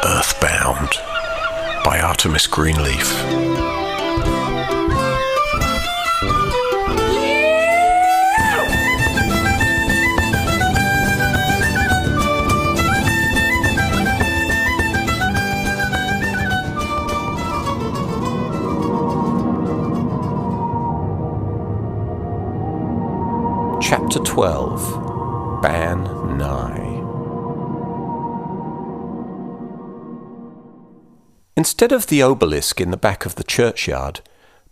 Earthbound by Artemis Greenleaf. Chapter 12. Ban Nigh. Instead of the obelisk in the back of the churchyard,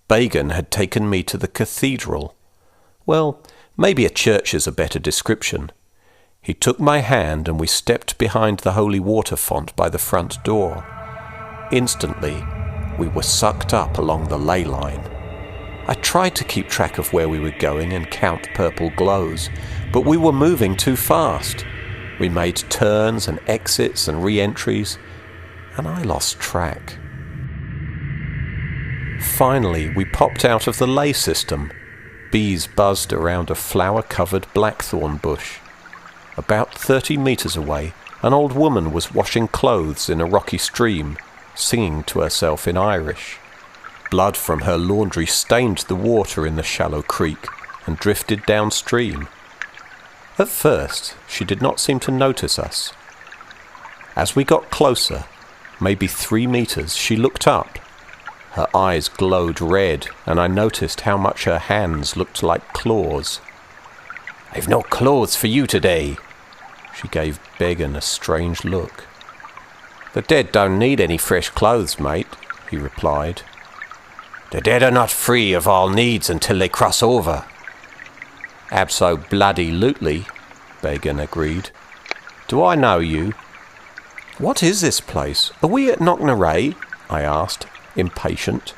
Bagan had taken me to the cathedral. Well, maybe a church is a better description. He took my hand and we stepped behind the holy water font by the front door. Instantly, we were sucked up along the ley line. I tried to keep track of where we were going and count purple glows, but we were moving too fast. We made turns and exits and re-entries, and I lost track. Finally, we popped out of the ley system. Bees buzzed around a flower-covered blackthorn bush. About 30 metres away, an old woman was washing clothes in a rocky stream, singing to herself in Irish. Blood from her laundry stained the water in the shallow creek and drifted downstream. At first, she did not seem to notice us. As we got closer, maybe 3 metres, she looked up. Her eyes glowed red, and I noticed how much her hands looked like claws. "I've no clothes for you today." She gave Bagan a strange look. "The dead don't need any fresh clothes, mate," he replied. "The dead are not free of all needs until they cross over." "Abso-bloody-lutely," Bagan agreed. "Do I know you?" "What is this place? Are we at Knocknaray?" I asked, impatient.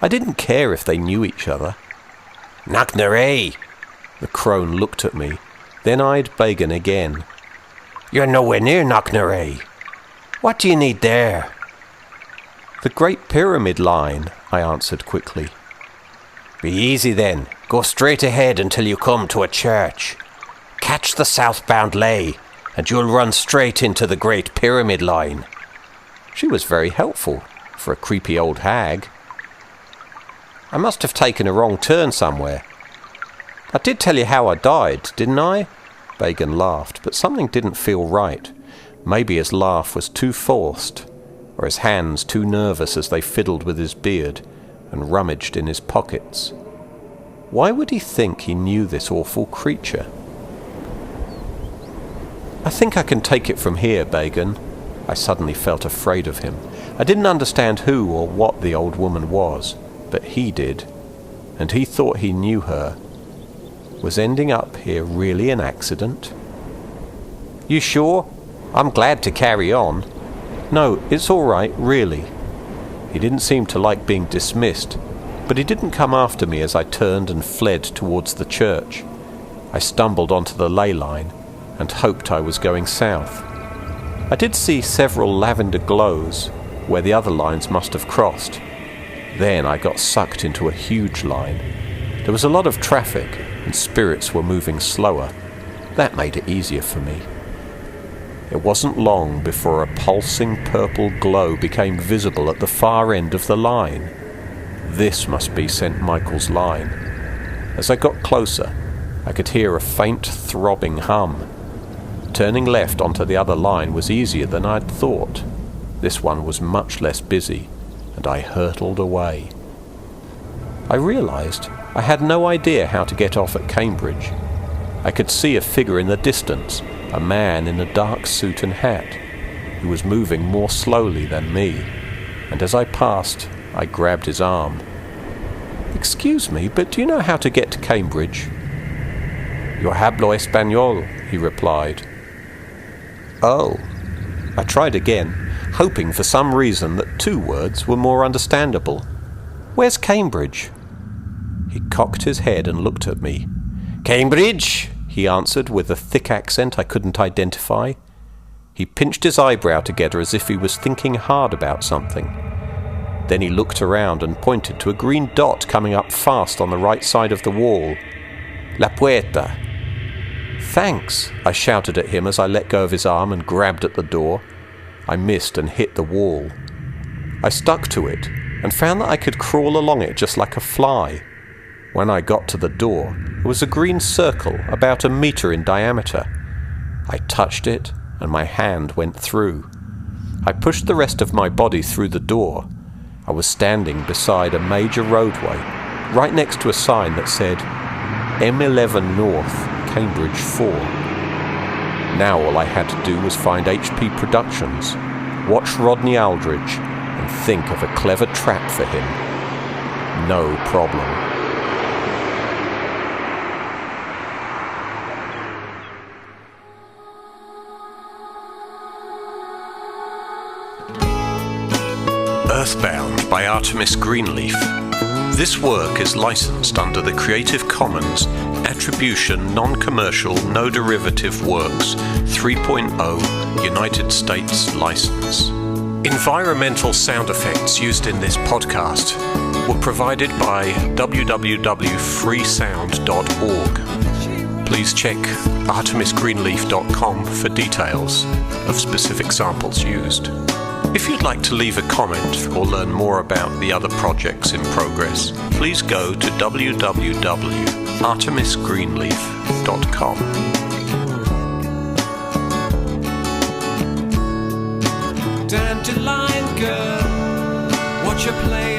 I didn't care if they knew each other. "Knocknaray!" The crone looked at me, then eyed Bagan again. "You're nowhere near Knocknaray. What do you need there?" "The Great Pyramid line," I answered quickly. "Be easy then. Go straight ahead until you come to a church. Catch the southbound ley, and you'll run straight into the Great Pyramid line." She was very helpful for a creepy old hag. "I must have taken a wrong turn somewhere. I did tell you how I died, didn't I?" Bagan laughed, but something didn't feel right. Maybe his laugh was too forced, or his hands too nervous as they fiddled with his beard and rummaged in his pockets. Why would he think he knew this awful creature? "I think I can take it from here, Bagan." I suddenly felt afraid of him. I didn't understand who or what the old woman was, but he did, and he thought he knew her. Was ending up here really an accident? "You sure? I'm glad to carry on." "No, it's all right, really." He didn't seem to like being dismissed, but he didn't come after me as I turned and fled towards the church. I stumbled onto the ley line and hoped I was going south. I did see several lavender glows where the other lines must have crossed. Then I got sucked into a huge line. There was a lot of traffic and spirits were moving slower. That made it easier for me. It wasn't long before a pulsing purple glow became visible at the far end of the line. This must be St. Michael's line. As I got closer, I could hear a faint throbbing hum. Turning left onto the other line was easier than I'd thought. This one was much less busy, and I hurtled away. I realized I had no idea how to get off at Cambridge. I could see a figure in the distance, a man in a dark suit and hat, who was moving more slowly than me, and as I passed, I grabbed his arm. "Excuse me, but do you know how to get to Cambridge?" "Yo hablo español," he replied. "Oh." I tried again, hoping for some reason that 2 words were more understandable. "Where's Cambridge?" He cocked his head and looked at me. "Cambridge," he answered with a thick accent I couldn't identify. He pinched his eyebrow together as if he was thinking hard about something. Then he looked around and pointed to a green dot coming up fast on the right side of the wall. La puerta. Thanks, I shouted at him as I let go of his arm and grabbed at the door. I missed and hit the wall. I stuck to it and found that I could crawl along it just like a fly. When I got to the door, it was a green circle about 1 meter in diameter. I touched it and my hand went through. I pushed the rest of my body through the door. I was standing beside a major roadway, right next to a sign that said M11 North, Cambridge 4. Now all I had to do was find HP Productions, watch Rodney Aldridge, and think of a clever trap for him. No problem. Earthbound by Artemis Greenleaf. This work is licensed under the Creative Commons Attribution Non-Commercial No Derivative Works 3.0 United States license. Environmental sound effects used in this podcast were provided by www.freesound.org. Please check artemisgreenleaf.com for details of specific samples used. If you'd like to leave a comment or learn more about the other projects in progress, please go to www.artemisgreenleaf.com. Dandelion girl, what you play